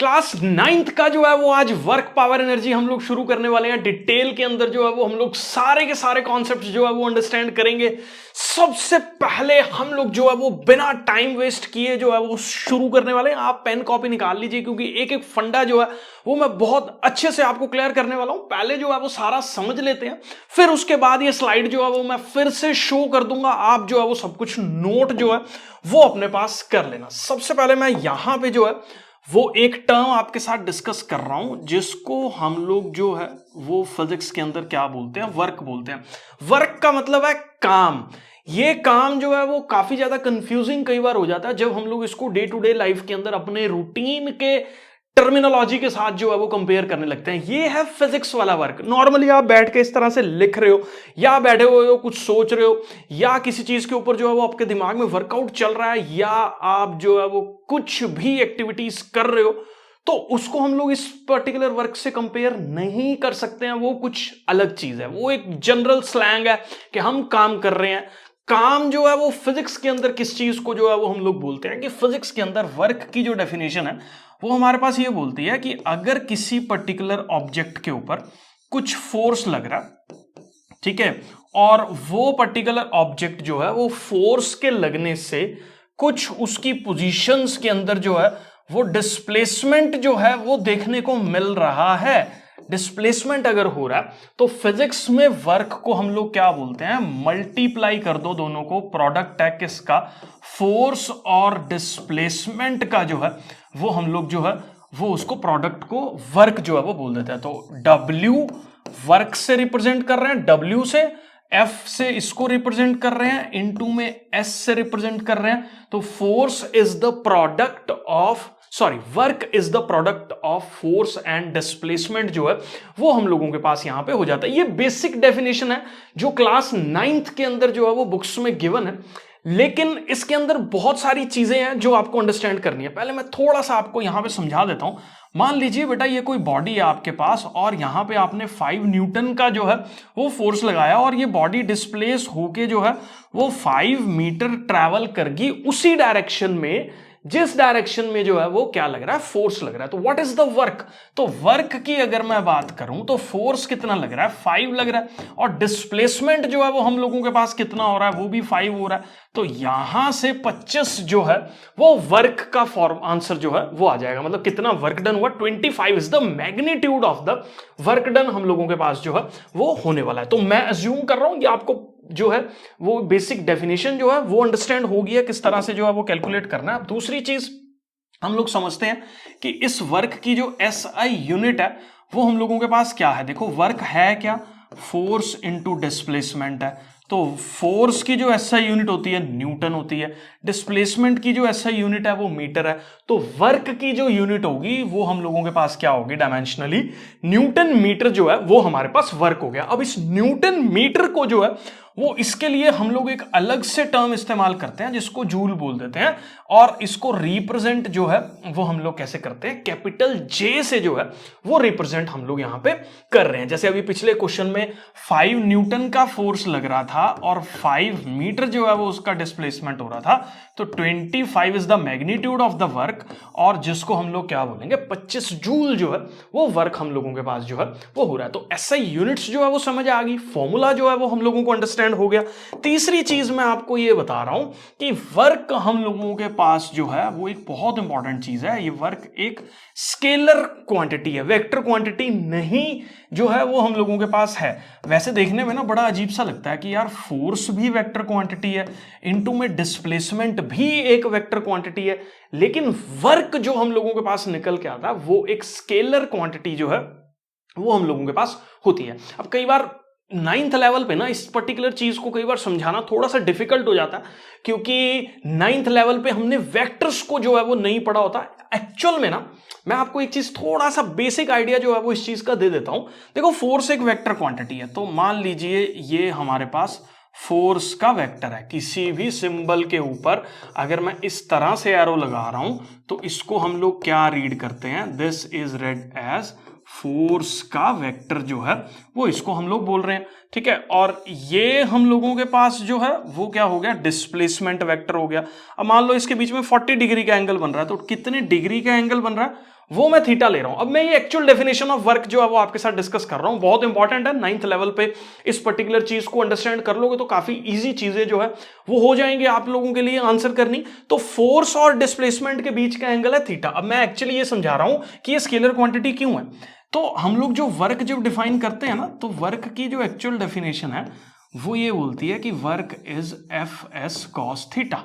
Class 9th का जो है वो आज वर्क पावर एनर्जी हम लोग शुरू करने वाले हैं। डिटेल के अंदर जो है वो हम लोग सारे के सारे कॉन्सेप्ट जो है वो अंडरस्टैंड करेंगे। सबसे पहले हम लोग जो है वो बिना टाइम वेस्ट किए जो है वो शुरू करने वाले हैं। आप पेन कॉपी निकाल लीजिए क्योंकि एक एक फंडा जो है वो मैं बहुत अच्छे से आपको क्लियर करने वाला हूं। पहले जो है वो सारा समझ लेते हैं, फिर उसके बाद ये स्लाइड जो है वो मैं फिर से शो कर दूंगा। आप जो है वो सब कुछ नोट जो है वो अपने पास कर लेना। सबसे पहले मैं यहां पे जो है वो एक टर्म आपके साथ डिस्कस कर रहा हूं जिसको हम लोग जो है वो फिजिक्स के अंदर क्या बोलते हैं, वर्क बोलते हैं। वर्क का मतलब है काम। ये काम जो है वो काफी ज्यादा कंफ्यूजिंग कई बार हो जाता है जब हम लोग इसको डे टू डे लाइफ के अंदर अपने रूटीन के टर्मिनोलॉजी के साथ जो है वो कंपेयर करने लगते हैं। ये है फिजिक्स वाला वर्क। नॉर्मली आप बैठ के इस तरह से लिख रहे हो या बैठे हुए हो कुछ सोच रहे हो या किसी चीज के ऊपर जो है वो आपके दिमाग में वर्कआउट चल रहा है या आप जो है वो कुछ भी एक्टिविटीज कर रहे हो, तो उसको हम लोग इस पर्टिकुलर वर्क से कंपेयर नहीं कर सकते हैं। वो कुछ अलग चीज है, वो एक जनरल स्लैंग है कि हम काम कर रहे हैं। काम जो है वो फिजिक्स के अंदर किस चीज को जो है वो हम लोग बोलते हैं कि फिजिक्स के अंदर वर्क की जो डेफिनेशन है वो हमारे पास ये बोलती है कि अगर किसी पर्टिकुलर ऑब्जेक्ट के ऊपर कुछ फोर्स लग रहा, ठीक है, और वो पर्टिकुलर ऑब्जेक्ट जो है वो फोर्स के लगने से कुछ उसकी पोजीशंस के अंदर जो है वो डिस्प्लेसमेंट जो है वो देखने को मिल रहा है। डिस्प्लेसमेंट अगर हो रहा है तो फिजिक्स में वर्क को हम लोग क्या बोलते हैं, मल्टीप्लाई कर दो दोनों को, प्रोडक्ट है किसका, फोर्स और डिस्प्लेसमेंट का जो है वो हम लोग जो है वो उसको प्रोडक्ट को वर्क जो है वो बोल देते हैं। तो W वर्क से रिप्रेजेंट कर रहे हैं, W से, F से इसको रिप्रेजेंट कर रहे हैं, इनटू में S से रिप्रेजेंट कर रहे हैं। तो force is the product of work is the product of force and displacement जो है वो हम लोगों के पास यहां पे हो जाता है। ये बेसिक डेफिनेशन है जो क्लास 9th के अंदर जो है वो बुक्स में गिवन है, लेकिन इसके अंदर बहुत सारी चीजें हैं जो आपको अंडरस्टैंड करनी है। पहले मैं थोड़ा सा आपको यहां पे समझा देता हूं। मान लीजिए बेटा ये कोई बॉडी है आपके पास और यहां पे आपने 5 न्यूटन का जो है वो फोर्स लगाया और ये बॉडी डिस्प्लेस होके जो है वो 5 मीटर ट्रैवल करगी उसी डायरेक्शन में जिस डायरेक्शन में जो है वो क्या लग रहा है, फोर्स लग रहा है। तो व्हाट इज द वर्क? तो वर्क की अगर मैं बात करूं तो फोर्स कितना लग रहा है, 5 लग रहा है, और डिस्प्लेसमेंट जो है वो हम लोगों के पास कितना हो रहा है, वो भी 5 हो रहा है। तो यहां से 25 जो है वो वर्क का फॉर्म आंसर जो है वो आ जाएगा। मतलब कितना वर्क डन हुआ, 25 is the magnitude of the work done हम लोगों के पास जो है वो होने वाला है। तो मैं अज्यूम कर रहा हूं कि आपको जो है वो बेसिक डेफिनेशन जो है वो अंडरस्टैंड हो गया किस तरह से जो है वो कैलकुलेट करना है। अब दूसरी चीज हम लोग समझते हैं कि इस वर्क की जो SI यूनिट है वो हम लोगों के पास क्या है। देखो वर्क है क्या, फोर्स इनटू डिस्प्लेसमेंट है। तो फोर्स की जो SI यूनिट होती है न्यूटन होती है, डिस्प्लेसमेंट की जो SI यूनिट है वो मीटर है। तो वर्क की जो यूनिट होगी वो हम लोगों के पास क्या होगी, डायमेंशनली न्यूटन मीटर जो है वो हमारे पास वर्क हो गया। अब इस न्यूटन मीटर को जो है वो इसके लिए हम लोग एक अलग से टर्म इस्तेमाल करते हैं जिसको जूल बोल देते हैं, और इसको रिप्रेजेंट जो है वो हम लोग कैसे करते हैं, कैपिटल J से जो है वो रिप्रेजेंट हम लोग यहां पे कर रहे हैं। जैसे अभी पिछले क्वेश्चन में 5 न्यूटन का फोर्स लग रहा था और 5 मीटर जो है वो उसका डिस्प्लेसमेंट हो रहा था, तो 25 is the magnitude of the work, और जिसको हम लोग क्या बोलेंगे, 25 जूल जो है वो वर्क हम लोगों के पास जो है वो हो रहा है। तो SI यूनिट्स जो है वो समझ आ गई, फॉर्मूला जो है वो हम लोगों को अंडरस्टैंड हो गया। तीसरी चीज मैं आपको ये बता रहा हूं कि वर्क हम लोगों के पास जो है वो एक बहुत इंपॉर्टेंट चीज है। ये वर्क एक स्केलर क्वांटिटी है, वेक्टर क्वांटिटी नहीं जो है वो हम लोगों के पास है। वैसे देखने में ना बड़ा अजीब सा लगता है कि यार फोर्स भी वेक्टर क्वांटिटी है, इनटू में डिस्प्लेसमेंट भी एक वेक्टर क्वांटिटी है, लेकिन वर्क जो हम लोगों के पास निकल के आता है वो एक स्केलर क्वांटिटी जो है वो हम लोगों के पास होती है। अब कई बार 9th लेवल पे ना इस पर्टिकुलर चीज को कई बार समझाना थोड़ा सा डिफिकल्ट हो जाता है क्योंकि 9th लेवल पे हमने वेक्टर्स को जो है वो नहीं पढ़ा होता। एक्चुअल में ना मैं आपको एक चीज थोड़ा सा बेसिक आइडिया जो है वो इस चीज का दे देता हूं। देखो फोर्स एक वेक्टर क्वांटिटी है, तो मान लीजिए ये हमारे पास फोर्स का वेक्टर है। किसी भी सिंबल के ऊपर अगर मैं इस तरह से एरो लगा रहा हूं तो इसको हम लोग क्या रीड करते हैं, this is read as force का वेक्टर जो है वो इसको हम लोग बोल रहे हैं, ठीक है। और ये हम लोगों के पास जो है वो क्या हो गया, डिस्प्लेसमेंट वेक्टर हो गया। अब मान लो इसके बीच में 40 डिग्री का एंगल बन रहा है, तो कितने डिग्री का एंगल बन रहा है, वो मैं थीटा ले रहा हूं। अब मैं ये एक्चुअल डेफिनेशन ऑफ वर्क जो है वो आपके साथ डिस्कस कर रहा हूं, बहुत इंपॉर्टेंट है। 9th लेवल पे इस पर्टिकुलर चीज को अंडरस्टैंड कर लोगे तो काफी इजी चीजें जो है वो हो जाएंगे आप लोगों के लिए आंसर करनी। तो फोर्स और डिस्प्लेसमेंट के बीच का एंगल है थीटा। अब मैं एक्चुअली ये समझा रहा हूं कि ये स्केलर क्वांटिटी क्यों है। तो हम लोग जो वर्क जब डिफाइन करते हैं ना, तो वर्क की जो एक्चुअल डेफिनेशन है वो ये बोलती है कि work is F S cos theta.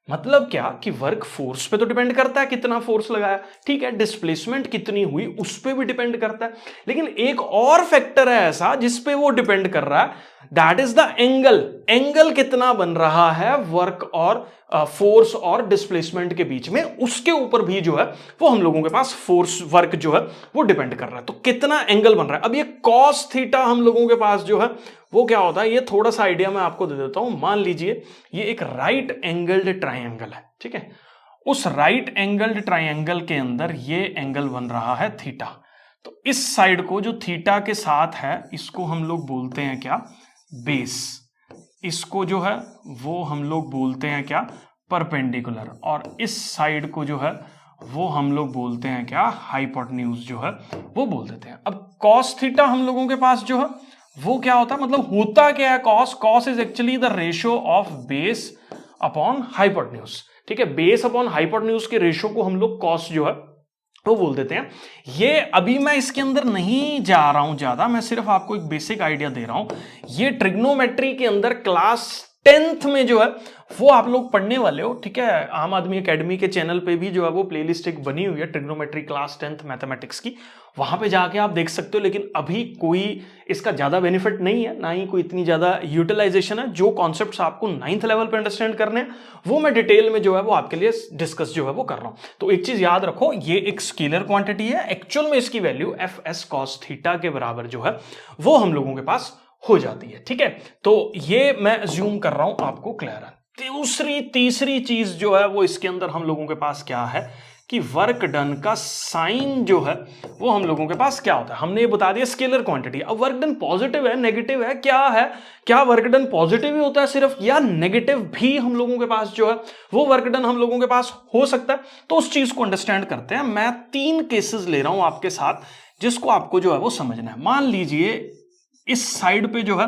मतलब क्या कि वर्क फोर्स पे तो डिपेंड करता है, कितना फोर्स लगाया, ठीक है। डिस्प्लेसमेंट कितनी हुई उस पे भी डिपेंड करता है, लेकिन एक और फैक्टर है ऐसा जिस पे वो डिपेंड कर रहा है, that is the angle. Angle कितना बन रहा है वर्क और फोर्स और डिस्प्लेसमेंट के बीच में, उसके ऊपर भी जो है वो हम लोगों के पास फोर्स वर्क जो है वो डिपेंड कर रहा है। तो कितना एंगल बन रहा है। अब ये कॉस थीटा हम लोगों के पास जो है वो क्या होता है, ये थोड़ा सा आइडिया मैं आपको दे देता हूं। मान लीजिए ये एक राइट एंगल्ड ट्राइंगल है, ठीक है। उस राइट एंगल्ड ट्राइंगल के अंदर ये एंगल बन रहा है थीटा। तो इस साइड को जो थीटा के साथ है इसको हम लोग बोलते हैं क्या, बेस। इसको जो है वो हम लोग बोलते हैं क्या, परपेंडिकुलर। और इस साइड को जो है वो हम लोग बोलते हैं क्या, हाइपोटेन्यूज जो है वो बोल देते हैं। अब कॉस थीटा हम लोगों के पास जो है वो क्या होता है, मतलब होता क्या है cos. Cos is actually the ratio of base upon hypotenuse, ठीक है। बेस अपॉन हाइपोटेन्यूज के रेशियो को हम लोग कॉस जो है वो बोल देते हैं। ये अभी मैं इसके अंदर नहीं जा रहा हूं ज्यादा, मैं सिर्फ आपको एक बेसिक आइडिया दे रहा हूं। ये ट्रिग्नोमेट्री के अंदर क्लास 10th में जो है वो आप लोग पढ़ने वाले हो, ठीक है। आम आदमी एकेडमी के चैनल पे भी जो है वो प्लेलिस्ट एक बनी हुई है ट्रिग्नोमेट्री क्लास 10th मैथमेटिक्स की, वहां पे जाके आप देख सकते हो। लेकिन अभी कोई इसका ज्यादा बेनिफिट नहीं है, ना ही कोई इतनी ज्यादा यूटिलाइजेशन है। जो कॉन्सेप्ट्स आपको 9th लेवल पे अंडरस्टैंड करने हैं वो मैं डिटेल में जो है वो आपके लिए डिस्कस जो है वो कर रहा हूं। तो एक चीज याद रखो, ये एक स्केलर क्वांटिटी है, एक्चुअल में इसकी value F S cos theta के बराबर जो है वो हम लोगों के पास हो जाती है, ठीक है। तो ये मैं अज्यूम कर रहा हूं आपको क्लियर है। तीसरी चीज जो है वो इसके अंदर हम लोगों के पास क्या है कि वर्क डन का साइन जो है वो हम लोगों के पास क्या होता है। हमने ये बता दिया स्केलर क्वांटिटी। अब वर्क डन पॉजिटिव है नेगेटिव है, क्या है, क्या वर्क डन पॉजिटिव ही होता है सिर्फ, या नेगेटिव भी हम लोगों के पास जो है वो वर्क डन हम लोगों के पास हो सकता है। तो उस चीज को अंडरस्टैंड करते हैं। मैं 3 केसेस ले रहा हूं आपके साथ जिसको आपको जो है वो समझना है। मान लीजिए इस साइड पे जो है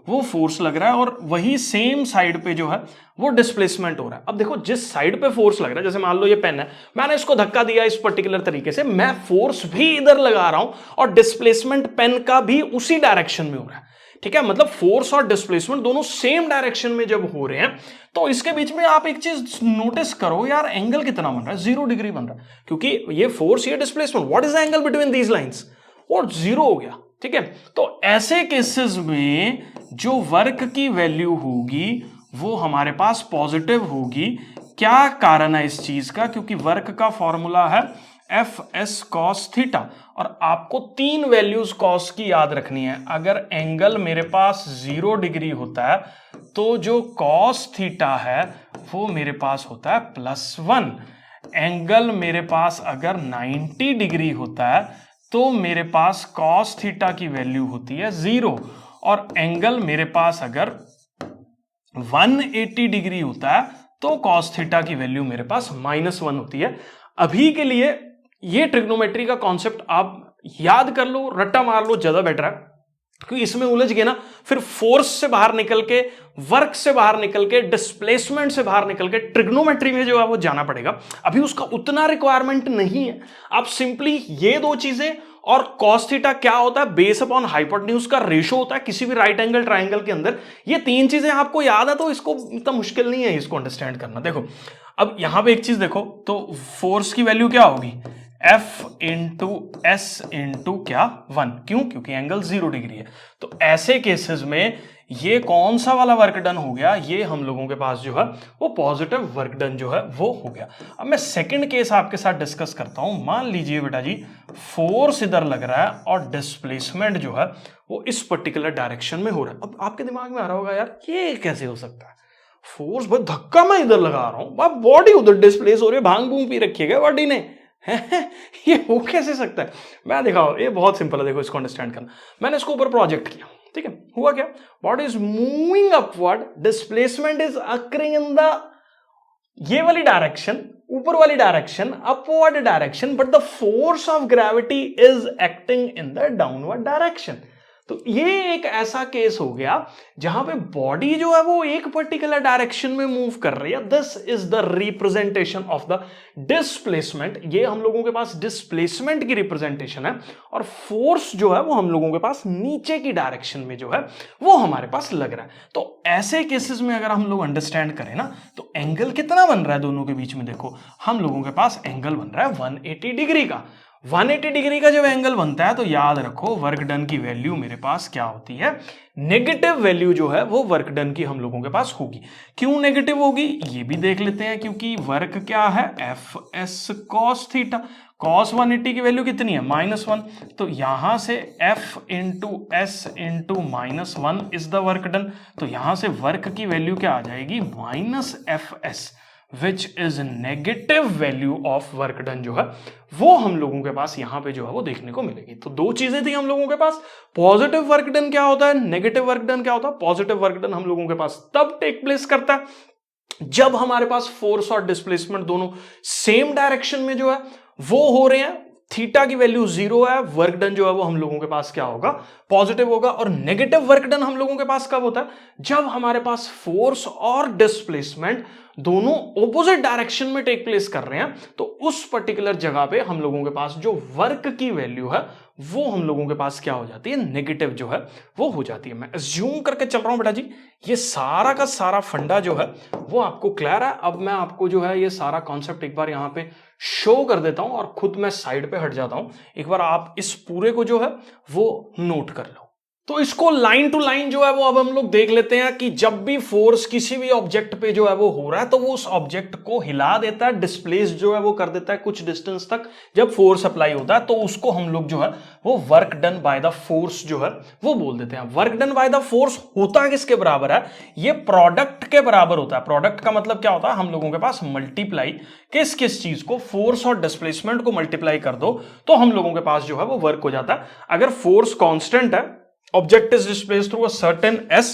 वो फोर्स लग रहा है और वही सेम साइड पे जो है वो डिस्प्लेसमेंट हो रहा है। अब देखो जिस साइड पे फोर्स लग रहा है, जैसे मान लो ये पेन है, मैंने इसको धक्का दिया इस पर्टिकुलर तरीके से, मैं फोर्स भी इधर लगा रहा हूं और डिस्प्लेसमेंट पेन का भी उसी डायरेक्शन में हो रहा है, ठीक है। मतलब फोर्स और डिस्प्लेसमेंट दोनों सेम डायरेक्शन में जब हो रहे हैं तो इसके बीच में आप एक चीज नोटिस करो यार, एंगल कितना बन रहा है, 0 डिग्री बन रहा है। क्योंकि ये फोर्स ये displacement, what is the angle between these lines, और 0 हो गया, ठीक है। तो ऐसे केसेस में जो वर्क की वैल्यू होगी वो हमारे पास पॉजिटिव होगी। क्या कारण है इस चीज का, क्योंकि वर्क का फॉर्मूला है एफ एस कॉस थीटा और आपको 3 वैल्यूज कॉस की याद रखनी है। अगर एंगल मेरे पास 0 डिग्री होता है तो जो कॉस थीटा है वो मेरे पास होता है +1। एंगल मेरे पास अगर 90 डिग्री होता है तो मेरे पास कॉस थीटा की वैल्यू होती है 0, और एंगल मेरे पास अगर 180 डिग्री होता है तो कॉस थीटा की वैल्यू मेरे पास -1 होती है। अभी के लिए ये ट्रिग्नोमेट्री का कॉन्सेप्ट आप याद कर लो, रट्टा मार लो, ज्यादा बेटर है। क्योंकि इसमें उलझ गए ना फिर फोर्स से बाहर निकल के, वर्क से बाहर निकल के, डिस्प्लेसमेंट से बाहर निकल के ट्रिग्नोमेट्री में जो है वो जाना पड़ेगा। अभी उसका उतना रिक्वायरमेंट नहीं है। आप सिंपली ये 2 चीजें और कॉस थीटा क्या होता है, बेस अपॉन हाइपोटेन्यूज का रेशो होता है किसी भी राइट एंगल ट्राइंगल के अंदर, ये 3 चीजें आपको याद है तो इसको इतना मुश्किल नहीं है इसको अंडरस्टैंड करना। देखो अब यहां पे एक चीज देखो, तो फोर्स की वैल्यू क्या होगी, F इंटू एस इंटू क्या 1, क्यों, क्योंकि एंगल 0 डिग्री है। तो ऐसे केसेस में ये कौन सा वाला वर्क डन हो गया, ये हम लोगों के पास जो है वो पॉजिटिव वर्क डन जो है वो हो गया। अब मैं सेकंड केस आपके साथ डिस्कस करता हूं। मान लीजिए बेटा जी फोर्स इधर लग रहा है और डिस्प्लेसमेंट जो है वो इस पर्टिकुलर डायरेक्शन में हो रहा है। अब आपके दिमाग में आ रहा होगा यार ये कैसे हो सकता है, फोर्स बहुत धक्का मैं इधर लगा रहा हूं, बॉडी उधर डिस्प्लेस हो रही है, भांग भूंग पी रखी है बॉडी ने ये हो कैसे सकता है। मैं दिखाओ, ये बहुत सिंपल है, देखो इसको अंडरस्टैंड करना। मैंने इसको ऊपर प्रोजेक्ट किया, ठीक है, हुआ क्या, body is moving upward, displacement is occurring in the ये वाली डायरेक्शन, ऊपर वाली direction upward direction, but the force of gravity is acting in the downward direction. तो ये एक ऐसा केस हो गया जहां पे बॉडी जो है वो एक पर्टिकुलर डायरेक्शन में मूव कर रही है। This is the representation of the displacement. ये हम लोगों के पास डिस्प्लेसमेंट की रिप्रेजेंटेशन है, और फोर्स जो है वो हम लोगों के पास नीचे की डायरेक्शन में जो है वो हमारे पास लग रहा है। तो ऐसे केसेस में अगर हम लोग अंडरस्टैंड करें ना, तो एंगल कितना बन रहा है दोनों के बीच में, देखो हम लोगों के पास एंगल बन रहा है 180 डिग्री का। 180 डिग्री का जब एंगल बनता है तो याद रखो वर्क डन की वैल्यू मेरे पास क्या होती है, नेगेटिव वैल्यू जो है वो वर्क डन की हम लोगों के पास होगी। क्यों नेगेटिव होगी ये भी देख लेते हैं, क्योंकि वर्क क्या है, F S cos theta. Cos 180 की वैल्यू कितनी है, -1, तो यहां से F into S into -1 is the work done. तो यहां से वर्क की वैल्यू क्या आ जाएगी, -FS, which is negative value of work done जो है वो हम लोगों के पास यहां पे जो है वो देखने को मिलेगी। तो दो चीजें थी हम लोगों के पास, पॉजिटिव वर्क डन क्या होता है, नेगेटिव वर्क डन क्या होता है। पॉजिटिव वर्क डन हम लोगों के पास तब टेक प्लेस करता है जब हमारे पास फोर्स और डिस्प्लेसमेंट दोनों सेम डायरेक्शन में जो है वो हो रहे हैं, थीटा की वैल्यू 0 है, वर्क डन जो है वो हम लोगों के पास क्या होगा, पॉजिटिव होगा। और नेगेटिव वर्क डन हम लोगों के पास कब होता है, जब हमारे पास फोर्स और डिस्प्लेसमेंट दोनों ऑपोजिट डायरेक्शन में टेक प्लेस कर रहे हैं, तो उस पर्टिकुलर जगह पे हम लोगों के पास जो वर्क की वैल्यू है वो हम लोगों के पास क्या हो जाती है, नेगेटिव जो है वो हो जाती है। मैं अज्यूम करके चल रहा हूं बेटा जी, ये सारा का सारा फंडा जो है वो आपको क्लियर है। अब मैं आपको जो है ये सारा कॉन्सेप्ट एक बार यहां पे शो कर देता हूं, और खुद मैं साइड पे हट जाता हूं। एक बार आप इस पूरे को जो है वो नोट कर लो। तो इसको लाइन टू लाइन जो है वो अब हम लोग देख लेते हैं कि जब भी फोर्स किसी भी ऑब्जेक्ट पे जो है वो हो रहा है तो वो उस ऑब्जेक्ट को हिला देता है, डिस्प्लेस जो है वो कर देता है कुछ डिस्टेंस तक। जब फोर्स अप्लाई होता है तो उसको हम लोग जो है वो work done by the force जो है वो बोल देते हैं। Work done by the force होता किसके बराबर है, ये प्रोडक्ट के बराबर होता है। प्रोडक्ट का मतलब क्या होता है, हम लोगों के पास मल्टीप्लाई किस किस चीज को, फोर्स और डिस्प्लेसमेंट को मल्टीप्लाई कर दो तो हम लोगों के पास जो है वो वर्क हो जाता है। अगर फोर्स कांस्टेंट है, object is displaced through a certain s,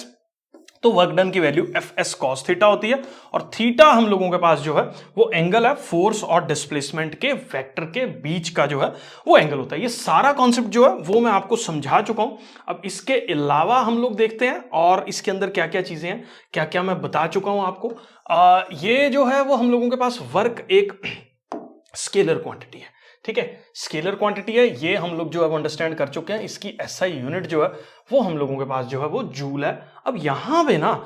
तो वर्क डन की वैल्यू FS cos थीटा होती है। और थीटा हम लोगों के पास जो है वो एंगल है फोर्स और डिस्प्लेसमेंट के वेक्टर के बीच का जो है वो एंगल होता है। ये सारा कॉन्सेप्ट जो है वो मैं आपको समझा चुका हूं। अब इसके अलावा हम लोग देखते हैं और इसके अंदर क्या क्या चीजें हैं, क्या क्या मैं बता चुका हूं आपको। ये जो है वो हम लोगों के पास वर्क एक स्केलर क्वांटिटी है, ठीक है, स्केलर क्वांटिटी है। ये हम लोग जो है वो अंडरस्टैंड कर चुके हैं। इसकी SI यूनिट जो है वो हम लोगों के पास जो है वो जूल है। अब यहां पे ना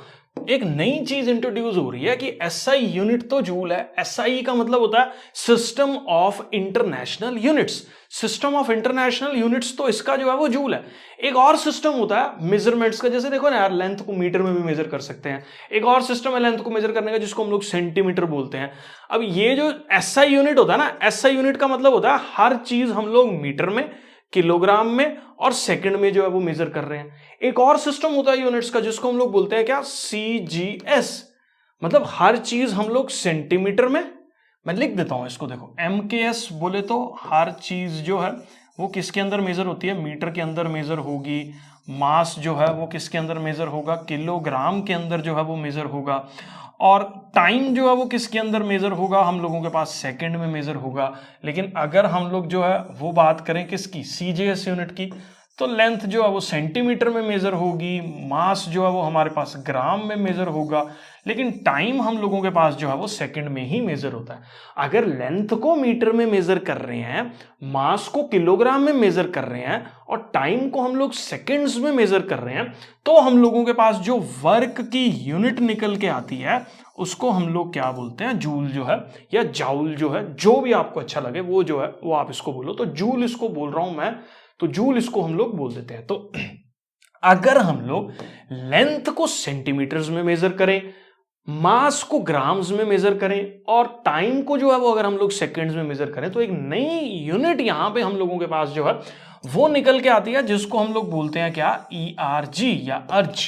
एक नई चीज इंट्रोड्यूस हो रही है कि SI यूनिट तो जूल है, SI का मतलब होता है system of international units. System of international units तो इसका जो है वो जूल है। एक और सिस्टम होता है मेजरमेंट्स का, जैसे देखो ना यार, लेंथ को मीटर में भी मेजर कर सकते हैं। एक और सिस्टम है लेंथ को मेजर करने का जिसको हम लोग सेंटीमीटर बोलते हैं। अब ये जो SI यूनिट होता है ना, SI यूनिट का मतलब होता है हर चीज हम लोग मीटर में, किलोग्राम में और सेकंड में जो है वो मेजर कर रहे हैं। एक और सिस्टम होता है यूनिट्स का जिसको हम लोग बोलते हैं क्या, CGS, मतलब हर चीज हम लोग सेंटीमीटर में, मैं लिख देता हूं इसको, देखो MKS बोले तो हर चीज जो है वो किसके अंदर मेजर होती है, मीटर के अंदर मेजर होगी। मास जो है वो किसके अंदर मेजर होगा, किलोग्राम के अंदर जो है वो मेजर होगा। और टाइम जो है वो किसके अंदर मेजर होगा, हम लोगों के पास सेकंड में मेजर होगा। लेकिन अगर हम लोग जो है वो बात करें किसकी, CGS यूनिट की, तो लेंथ जो है वो सेंटीमीटर में मेजर होगी, मास जो है वो हमारे पास ग्राम में मेजर होगा, लेकिन टाइम हम लोगों के पास जो है वो सेकंड में ही मेजर होता है। अगर लेंथ को मीटर में मेजर कर रहे हैं, मास को किलोग्राम में मेजर कर रहे हैं और टाइम को हम लोग सेकंड्स में मेजर कर रहे हैं, तो हम लोगों के पास जो वर्क की यूनिट निकल के आती है उसको हम लोग क्या बोलते हैं, जूल जो है या जाउल जो है, जो भी आपको अच्छा लगे वो जो है वो आप इसको बोलो। तो जूल इसको बोल रहा हूं मैं, तो जूल इसको हम लोग बोल देते हैं। तो अगर हम लोग लेंथ को सेंटीमीटर्स में मेजर करें, मास को ग्राम्स में मेजर करें और टाइम को जो है वो अगर हम लोग सेकंड्स में मेजर करें, तो एक नई यूनिट यहां पे हम लोगों के पास जो है वो निकल के आती है जिसको हम लोग बोलते हैं क्या, ERG या अर्ज।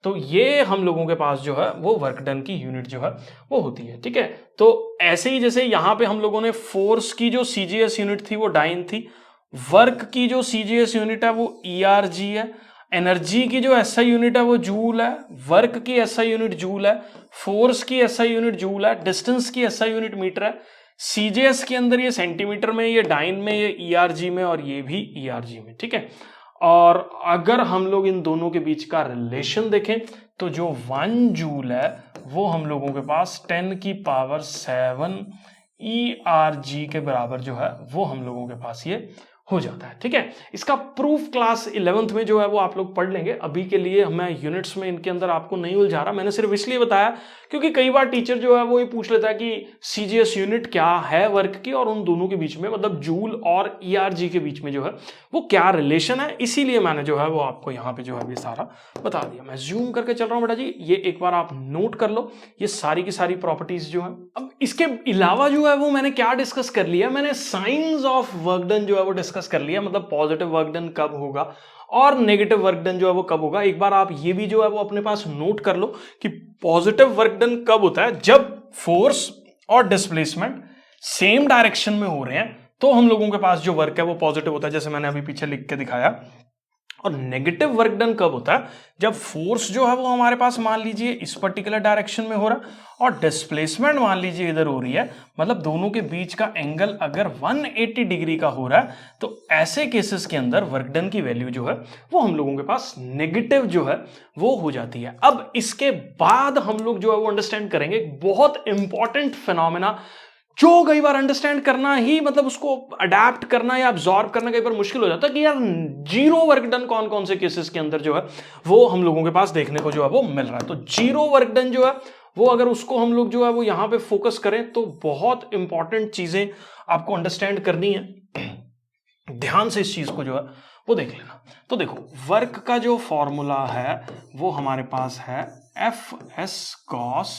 तो ये हम लोगों के पास जो है वो वर्क डन की यूनिट जो है वो होती है, ठीक है। तो ऐसे ही जैसे यहां पे हम लोगों ने फोर्स की जो CGS यूनिट थी वो डाइन थी, वर्क की जो CGS यूनिट है वो ERG है, एनर्जी की जो एसआई यूनिट है वो जूल है, वर्क की एसआई यूनिट जूल है, फोर्स की एसआई यूनिट जूल है, डिस्टेंस की एसआई यूनिट मीटर है, सीजेएस के अंदर ये सेंटीमीटर में, ये डाइन में, ये ईआरजी में और ये भी ईआरजी में, ठीक है। और अगर हम लोग इन दोनों के बीच का रिलेशन देखें तो जो 1 जूल है वो हम लोगों के पास 10⁷ ईआरजी के बराबर जो है वो हम लोगों के पास ये हो जाता है, ठीक है। इसका प्रूफ क्लास 11th में जो है वो आप लोग पढ़ लेंगे। अभी के लिए मैं यूनिट्स में इनके अंदर आपको नहीं उलझा रहा, मैंने सिर्फ इसलिए बताया क्योंकि कई बार टीचर जो है वो ये पूछ लेता है कि सीजीएस यूनिट क्या है वर्क की, और उन दोनों के बीच में मतलब जूल और ईआरजी के बीच में जो है वो क्या रिलेशन है, इसीलिए मैंने जो है वो आपको यहाँ पे जो है ये सारा बता दिया। मैं जूम करके चल रहा हूँ बेटा जी, ये एक बार आप नोट कर लो ये सारी की सारी प्रॉपर्टीज जो है। अब इसके अलावा जो है वो मैंने क्या डिस्कस कर लिया, मैंने साइंस ऑफ वर्क डन जो है वो डिस्कस कर लिया, मतलब पॉजिटिव वर्क डन कब होगा और नेगेटिव वर्क डन जो है वो कब होगा। एक बार आप ये भी जो है वो अपने पास नोट कर लो कि पॉजिटिव वर्क डन कब होता है, जब फोर्स और डिस्प्लेसमेंट सेम डायरेक्शन में हो रहे हैं तो हम लोगों के पास जो वर्क है वो पॉजिटिव होता है, जैसे मैंने अभी पीछे लिख के दिखाया। और नेगेटिव वर्क डन कब होता है, जब फोर्स जो है वो हमारे पास मान लीजिए इस पर्टिकुलर डायरेक्शन में हो रहा है और डिस्प्लेसमेंट मान लीजिए इधर हो रही है, मतलब दोनों के बीच का एंगल अगर 180 डिग्री का हो रहा है तो ऐसे केसेस के अंदर वर्क डन की वैल्यू जो है वो हम लोगों के पास नेगेटिव जो है वो हो जाती है। अब इसके बाद हम लोग जो है वो अंडरस्टैंड करेंगे बहुत इंपॉर्टेंट फिनोमेना जो कई बार अंडरस्टैंड करना ही मतलब उसको अडेप्ट करना या अब्सॉर्ब करना कई बार मुश्किल हो जाता है कि यार जीरो वर्क डन कौन कौन से केसेस के अंदर जो है वो हम लोगों के पास देखने को जो है वो मिल रहा है। तो जीरो वर्क डन जो है वो अगर उसको हम लोग जो है वो यहां पे फोकस करें तो बहुत इंपॉर्टेंट चीजें आपको अंडरस्टैंड करनी है, ध्यान से इस चीज को जो है वो देख लेना। तो देखो वर्क का जो फॉर्मूला है वो हमारे पास है एफ एस कॉस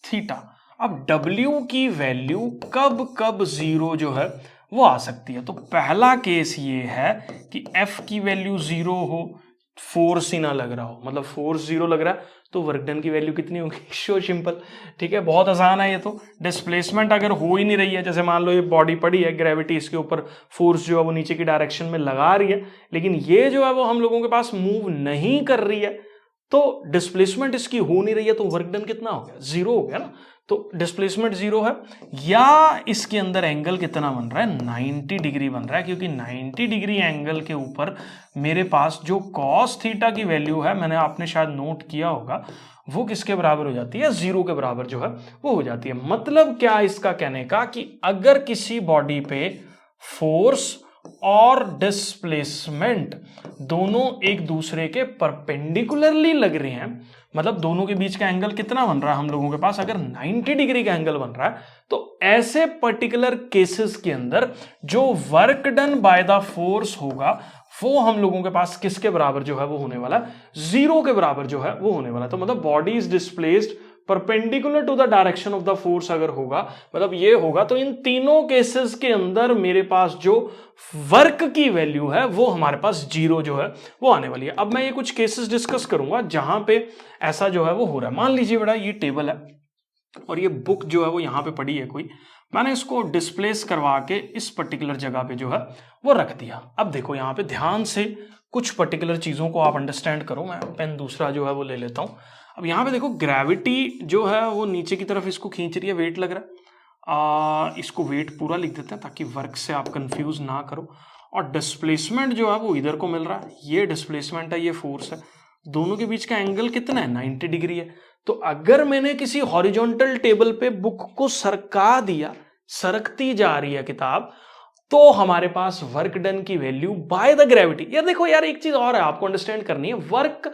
थीटा। अब W की वैल्यू कब कब जीरो जो है वो आ सकती है, तो पहला केस ये है कि F की वैल्यू जीरो हो, फोर्स ही ना लग रहा हो, मतलब फोर्स जीरो लग रहा है तो वर्क डन की वैल्यू कितनी होगी, शो सिंपल, ठीक है, बहुत आसान है ये तो। डिस्प्लेसमेंट अगर हो ही नहीं रही है, जैसे मान लो ये बॉडी पड़ी है, ग्रेविटी इसके ऊपर फोर्स जो है वो नीचे की डायरेक्शन में लगा रही है, लेकिन ये जो है वो हम लोगों के पास मूव नहीं कर रही है, तो डिस्प्लेसमेंट इसकी हो नहीं रही है, तो वर्क डन कितना हो गया, जीरो हो गया ना। तो डिस्प्लेसमेंट जीरो है, या इसके अंदर एंगल कितना बन रहा है, 90 डिग्री बन रहा है, क्योंकि 90 डिग्री एंगल के ऊपर मेरे पास जो कॉस थीटा की वैल्यू है, मैंने आपने शायद नोट किया होगा, वो किसके बराबर हो जाती है, जीरो के बराबर जो है वो हो जाती है। मतलब क्या इसका कहने का कि अगर किसी बॉडी पे फोर्स और डिस्प्लेसमेंट दोनों एक दूसरे के परपेंडिकुलरली लग रहे हैं, मतलब दोनों के बीच का एंगल कितना बन रहा है हम लोगों के पास, अगर 90 डिग्री का एंगल बन रहा है, तो ऐसे पर्टिकुलर केसेस के अंदर जो work done by the force होगा वो हम लोगों के पास किसके बराबर जो है वो होने वाला है, जीरो के बराबर जो है वो होने वाला है। तो मतलब body is displaced perpendicular to the direction of the force अगर होगा, मतलब ये होगा, तो इन तीनों केसेस के अंदर मेरे पास जो वर्क की वैल्यू है वो हमारे पास जीरो जो है वो आने वाली है। अब मैं ये कुछ केसेस डिस्कस करूंगा जहां पे ऐसा जो है वो हो रहा है। मान लीजिए बेटा ये टेबल है और ये बुक जो है वो यहां पे पड़ी है कोई, मैंने इसको डिस्प्लेस करवा के इस पर्टिकुलर जगह पे जो है वो रख दिया। अब देखो यहाँ पे ध्यान से कुछ पर्टिकुलर चीजों को आप अंडरस्टैंड करो, मैं पेन दूसरा जो है वो ले लेता हूँ। अब यहाँ पे देखो ग्रेविटी जो है वो नीचे की तरफ इसको खींच रही है, वेट लग रहा है, इसको वेट पूरा लिख देते हैं ताकि वर्क से आप कंफ्यूज ना करो। और डिस्प्लेसमेंट जो है वो इधर को मिल रहा है, ये डिस्प्लेसमेंट है, ये फोर्स है, दोनों के बीच का एंगल कितना है, 90 डिग्री है। तो अगर मैंने किसी हॉरिजॉन्टल टेबल पे बुक को सरका दिया, सरकती जा रही है किताब, तो हमारे पास वर्क डन की वैल्यू बाय द ग्रेविटी। यार देखो यार एक चीज और है आपको अंडरस्टैंड करनी है, वर्क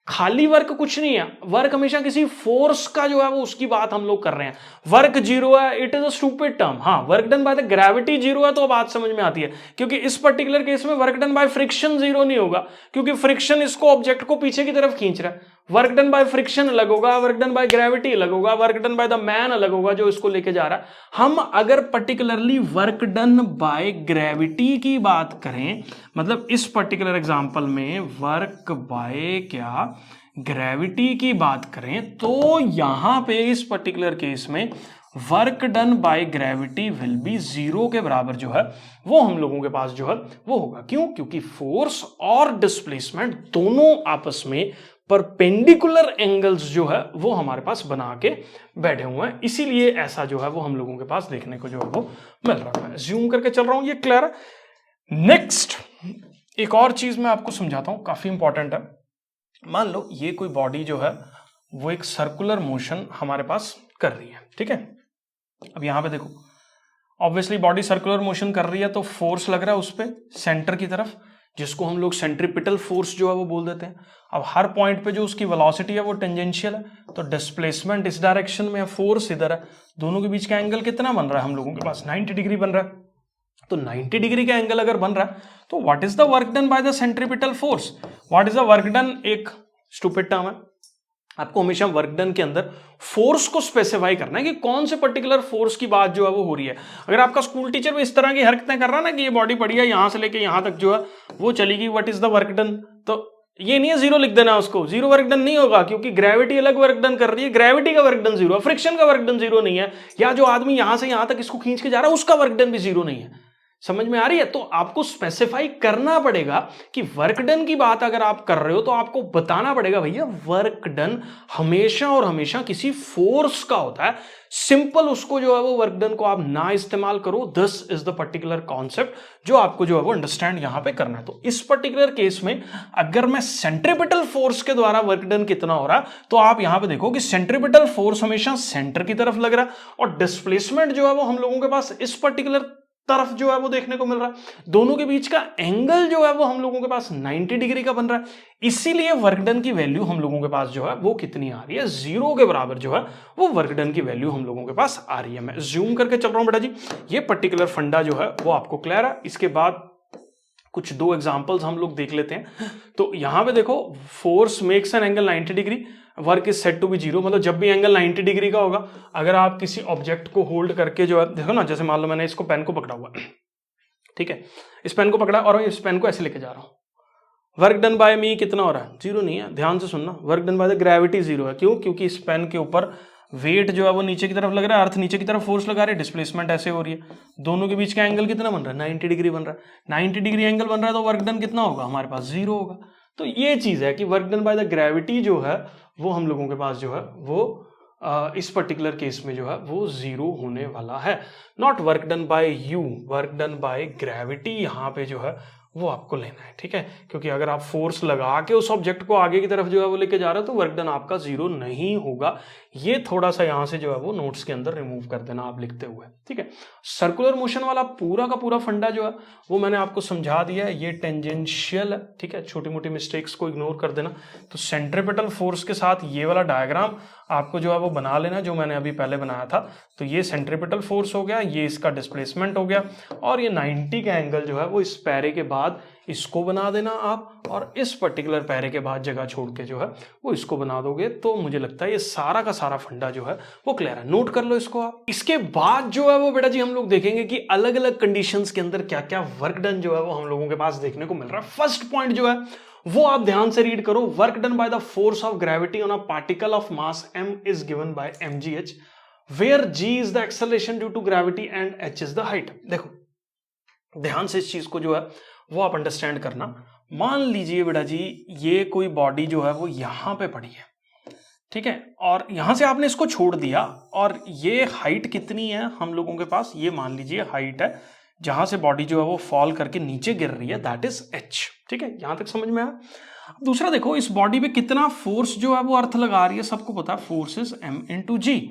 खाली वर्क कुछ नहीं है, वर्क हमेशा किसी फोर्स का जो है वो उसकी बात हम लोग कर रहे हैं। वर्क जीरो है, it is a stupid term. हाँ, work done by the gravity zero है तो बात समझ में आती है, क्योंकि इस पर्टिकुलर केस में work done by friction zero नहीं होगा, क्योंकि फ्रिक्शन इसको ऑब्जेक्ट को पीछे की तरफ खींच रहा है। वर्क डन बाय फ्रिक्शन अलग होगा, वर्क डन बाय ग्रेविटी अलग होगा, work done by the man अलग होगा जो इसको लेके जा रहा है। हम अगर particularly work done by gravity की बात करें, मतलब इस पर्टिकुलर एग्जांपल में वर्क बाय ग्रेविटी की बात करें, तो यहां पे इस पर्टिकुलर केस में work done by gravity will be zero के बराबर जो है वो हम लोगों के पास जो है वो होगा। क्यों? क्योंकि फोर्स और डिस्प्लेसमेंट दोनों आपस में परपेंडिकुलर एंगल्स जो है वो हमारे पास बना के बैठे हुए हैं, इसीलिए ऐसा जो है वो हम लोगों के पास देखने को जो है वो मिल रहा है। ज्यूम करके चल रहा हूं, ये क्लियर है। नेक्स्ट एक और चीज मैं आपको समझाता हूं, काफी इंपॉर्टेंट है। मान लो ये कोई बॉडी जो है वो एक सर्कुलर मोशन हमारे पास कर रही है, ठीक है। अब यहां पे देखो, ऑब्वियसली बॉडी सर्कुलर मोशन कर रही है तो फोर्स लग रहा है उस पर सेंटर की तरफ, जिसको हम लोग सेंट्रीपिटल फोर्स जो है वो बोल देते हैं। अब हर पॉइंट पे जो उसकी वेलोसिटी है वो टेंजेंशियल है, तो डिस्प्लेसमेंट इस डायरेक्शन में है, फोर्स इधर है, दोनों के बीच का एंगल कितना बन रहा है हम लोगों के पास 90 डिग्री बन रहा है। तो 90 डिग्री का एंगल अगर बन रहा है तो what is the work done by the centripetal force, what is the work done, एक स्टूपिड टर्म है, आपको हमेशा वर्क डन के अंदर फोर्स को स्पेसिफाई करना है कि कौन से पर्टिकुलर फोर्स की बात जो है वो हो रही है। अगर आपका स्कूल टीचर भी इस तरह की हरकतें कर रहा है ना कि ये बॉडी पड़ी है यहां से लेके यहां तक जो है वो चलेगी, what is the work done, तो ये नहीं है जीरो लिख देना उसको, जीरो वर्क डन नहीं होगा, क्योंकि ग्रेविटी अलग वर्क डन कर रही है, ग्रेविटी का वर्क डन जीरो है, फ्रिक्शन का वर्क डन जीरो नहीं है, या जो आदमी यहां से यहां तक इसको खींच के जा रहा है उसका वर्क डन भी जीरो नहीं है। समझ में आ रही है? तो आपको स्पेसिफाई करना पड़ेगा कि वर्क डन की बात अगर आप कर रहे हो तो आपको बताना पड़ेगा भैया वर्क डन हमेशा और हमेशा किसी फोर्स का होता है, सिंपल उसको जो है वो वर्क डन को आप ना इस्तेमाल करो। This is the particular concept जो आपको जो है वो अंडरस्टैंड यहां पे करना है। तो इस पर्टिकुलर केस में अगर मैं सेंट्रीपिटल फोर्स के द्वारा वर्क डन कितना हो रहा तो आप यहां पे देखो कि सेंट्रीपिटल फोर्स हमेशा सेंटर की तरफ लग रहा है और डिस्प्लेसमेंट जो है वो हम लोगों के पास इस पर्टिकुलर तरफ जो है वो देखने को मिल रहा है। दोनों के बीच का एंगल जो है वो हम लोगों के पास 90 डिग्री का बन रहा है, इसीलिए वर्क डन की वैल्यू हम लोगों के पास जो है वो कितनी आ रही है, जीरो के बराबर जो है वो वर्क डन की वैल्यू हम लोगों के पास आ रही है। मैं जूम करके चल रहा हूं बेटा जी, ये पर्टिकुलर फंडा जो है वो आपको क्लियर है। इसके बाद कुछ दो एग्जांपल्स हम लोग देख लेते हैं। तो यहां पे देखो, force makes an angle 90 degree, work is said to be zero, मतलब जब भी एंगल 90 डिग्री का होगा, अगर आप किसी ऑब्जेक्ट को होल्ड करके जो है, देखो ना, जैसे मान लो मैंने इसको पेन को पकड़ा हुआ है, ठीक है, इस पेन को पकड़ा और इस पेन को ऐसे लेके जा रहा हूं, वर्क डन बाय मी कितना हो रहा है, जीरो नहीं है। ध्यान से सुनना, work done by the gravity zero है। क्यों? क्योंकि इस पेन के ऊपर वेट जो है वो नीचे की तरफ लग रहा है, अर्थ नीचे की तरफ फोर्स लगा रही है, डिस्प्लेसमेंट ऐसे हो रही है, दोनों के बीच का एंगल कितना बन रहा है, 90 डिग्री बन रहा है। 90 डिग्री एंगल बन रहा है तो वर्क डन कितना होगा हमारे पास, जीरो होगा। तो ये चीज है कि work done by the gravity जो है वो हम लोगों के पास जो है वो इस पर्टिकुलर केस में जो है वो जीरो होने वाला है। Not work done bye you, work done by gravity यहां पे जो है वो आपको लेना है, ठीक है। क्योंकि अगर आप फोर्स लगा के उस ऑब्जेक्ट को आगे की तरफ जो है वो लेके जा रहे हो तो वर्क डन आपका जीरो नहीं होगा। ये थोड़ा सा यहां से जो है वो नोट्स के अंदर रिमूव कर देना आप लिखते हुए, ठीक है। सर्कुलर मोशन वाला पूरा का पूरा फंडा जो है वो मैंने आपको समझा दिया है, ये टेंजेंशियल है, ठीक है, छोटी मोटी मिस्टेक्स को इग्नोर कर देना। तो सेंट्रीपिटल फोर्स के साथ ये वाला डायग्राम आपको जो है वो बना लेना जो मैंने अभी पहले बनाया था। तो ये सेंट्रीपिटल फोर्स हो गया, ये इसका डिस्प्लेसमेंट हो गया, और ये 90 का एंगल जो है वो इस पैरे के बाद इसको बना देना आप, और इस पर्टिकुलर पैरे के बाद जगह छोड़ के जो है वो इसको बना दोगे। तो मुझे लगता है ये सारा का सारा फंडा जो है वो क्लियर है, नोट कर लो इसको आप। इसके बाद जो है वो बेटा जी हम लोग देखेंगे कि अलग अलग कंडीशंस के अंदर क्या क्या वर्क डन जो है वो हम लोगों के पास देखने को मिल रहा है। फर्स्ट पॉइंट जो है वो आप ध्यान से रीड करो, work done by the force of gravity on a particle of mass m is given by mgh, where g is the acceleration due to gravity and h is the height. देखो ध्यान से इस चीज को जो है वो आप अंडरस्टैंड करना। मान लीजिए बेटा जी ये कोई बॉडी जो है वो यहां पे पड़ी है, ठीक है, और यहां से आपने इसको छोड़ दिया, और ये हाइट कितनी है हम लोगों के पास, ये मान लीजिए हाइट है जहां से बॉडी जो है वो फॉल करके नीचे गिर रही है, दैट इज h, ठीक है, यहां तक समझ में आया। दूसरा देखो, इस बॉडी पे कितना फोर्स जो है वो अर्थ लगा रही है, सबको पता है फोर्स इज m इंटू जी,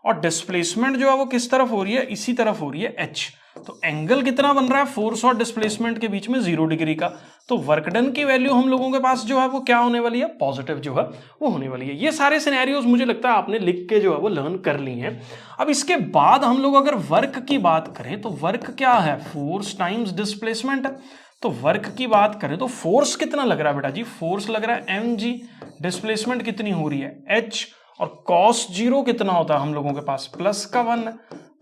और डिस्प्लेसमेंट जो है वो किस तरफ हो रही है, इसी तरफ हो रही है h। तो एंगल कितना बन रहा है फोर्स और डिस्प्लेसमेंट के बीच में, 0 डिग्री का। तो वर्क डन की वैल्यू हम लोगों के पास जो है वो क्या होने वाली है, पॉजिटिव जो है वो होने वाली है। ये सारे सिनेरियोज मुझे लगता है आपने लिख के जो है वो लर्न कर ली हैं। अब इसके बाद हम लोग अगर वर्क की बात करें तो वर्क क्या है, फोर्स टाइम्स डिस्प्लेसमेंट है। तो वर्क की बात करें तो फोर्स कितना लग रहा है बेटा जी, फोर्स लग रहा है mg, डिस्प्लेसमेंट कितनी हो रही है h, और cos 0 कितना होता है हम लोगों के पास, प्लस का 1,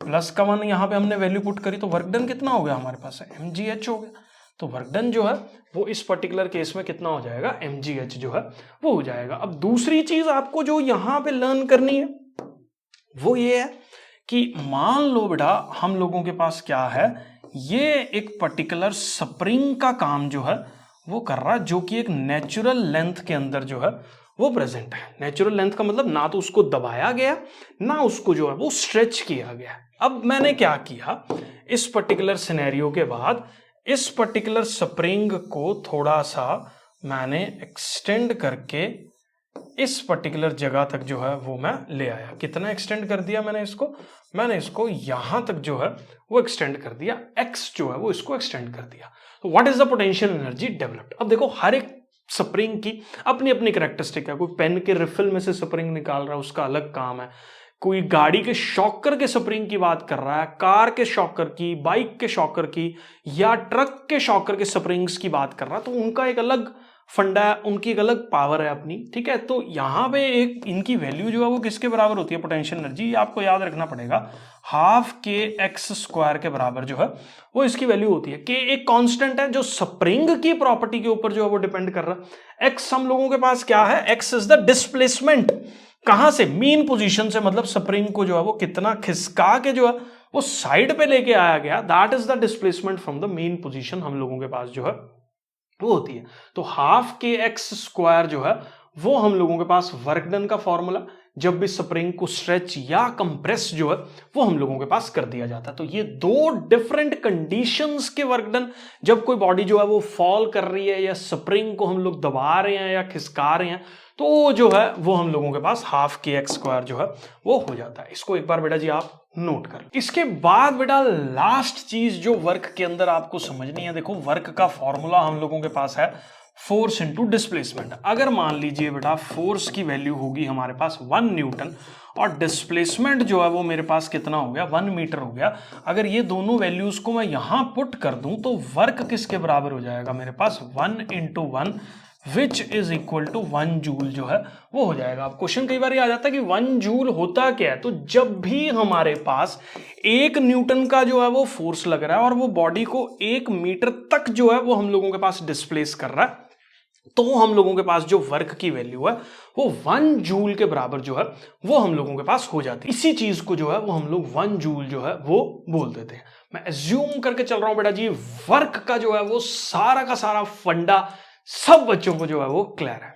प्लस का 1 यहां पे हमने वैल्यू पुट करी, तो वर्क डन कितना हो गया हमारे पास, mgh हो गया। तो वर्क डन जो है वो इस पर्टिकुलर केस में कितना हो जाएगा, mgh जो है वो हो जाएगा। अब दूसरी चीज आपको जो यहां पे लर्न करनी है वो ये है कि मान लो बेटा हम लोगों के पास क्या है, ये एक पर्टिकुलर स्प्रिंग का काम जो है वो कर रहा है, जो कि एक नेचुरल लेंथ के अंदर जो है वो प्रेजेंट है। नेचुरल लेंथ का मतलब ना तो उसको दबाया गया ना उसको जो है वो स्ट्रेच किया गया। अब मैंने क्या किया, इस पर्टिकुलर सिनेरियो के बाद इस पर्टिकुलर स्प्रिंग को थोड़ा सा मैंने एक्सटेंड करके इस पर्टिकुलर जगह तक जो है वो मैं ले आया। कितना एक्सटेंड कर दिया मैंने इसको यहां तक जो है वो एक्सटेंड कर दिया, एक्स जो है वो इसको एक्सटेंड कर दिया। तो what is the potential energy developed. अब देखो हर एक स्प्रिंग की अपनी अपनी कैरेक्टरिस्टिक है। कोई पेन के रिफिल में से स्प्रिंग निकाल रहा है, उसका अलग काम है। कोई गाड़ी के शॉकर के स्प्रिंग की बात कर रहा है, कार के शॉकर की, बाइक के शॉकर की, या ट्रक के शॉकर के स्प्रिंग्स की बात कर रहा है, तो उनका एक अलग फंडा है, उनकी एक अलग पावर है अपनी, ठीक है। तो यहां पे एक इनकी वैल्यू जो है वो किसके बराबर होती है, पोटेंशियल एनर्जी, ये आपको याद रखना पड़ेगा, हाफ के एक्स स्क्वायर के बराबर जो है वो इसकी वैल्यू होती है। के एक कांस्टेंट है जो स्प्रिंग की प्रॉपर्टी के ऊपर जो है वो डिपेंड कर रहा है। एक्स हम लोगों के पास क्या है, एक्स इज द डिस्प्लेसमेंट, कहां से, मीन पोजीशन से, मतलब स्प्रिंग को जो है वो कितना खिसका के जो है वो साइड पे लेके आया गया, that is the displacement from the main position हम लोगों के पास जो है वो होती है। तो हाफ के एक्स स्क्वायर जो है वो हम लोगों के पास वर्क डन का फॉर्मूला, जब भी स्प्रिंग को स्ट्रेच या कंप्रेस जो है वो हम लोगों के पास कर दिया जाता है। तो ये दो डिफरेंट कंडीशंस के वर्क डन, जब कोई बॉडी जो है वो फॉल कर रही है या स्प्रिंग को हम लोग दबा रहे हैं या खिसका रहे हैं, तो जो है वो हम लोगों के पास हाफ के एक्स स्क्वायर जो है वो हो जाता है। इसको एक बार बेटा जी आप नोट कर। इसके बाद बेटा लास्ट चीज जो वर्क के अंदर आपको समझनी है, देखो वर्क का फॉर्मूला हम लोगों के पास है फोर्स इंटू डिस्प्लेसमेंट। अगर मान लीजिए बेटा फोर्स की वैल्यू होगी हमारे पास 1 न्यूटन और डिस्प्लेसमेंट जो है वो मेरे पास कितना हो गया, 1 मीटर हो गया। अगर ये दोनों वैल्यूज को मैं यहां पुट कर दूं तो वर्क किसके बराबर हो जाएगा मेरे पास, 1 into 1 which is equal to 1 joule जो है वो हो जाएगा। अब क्वेश्चन कई बार ये आ जाता है कि 1 जूल होता क्या है, तो जब भी हमारे पास 1 न्यूटन का जो है वो फोर्स लग रहा है और वो बॉडी को 1 मीटर तक जो है वो हम लोगों के पास डिस्प्लेस कर रहा है, तो हम लोगों के पास जो वर्क की वैल्यू है वो 1 जूल के बराबर जो है वो हम लोगों के पास हो जाती है। इसी चीज को जो है वो हम लोग 1 जूल जो है वो बोल देते हैं। मैं एज्यूम करके चल रहा हूं बेटा जी वर्क का जो है वो सारा का सारा फंडा सब बच्चों को जो है वो क्लियर है।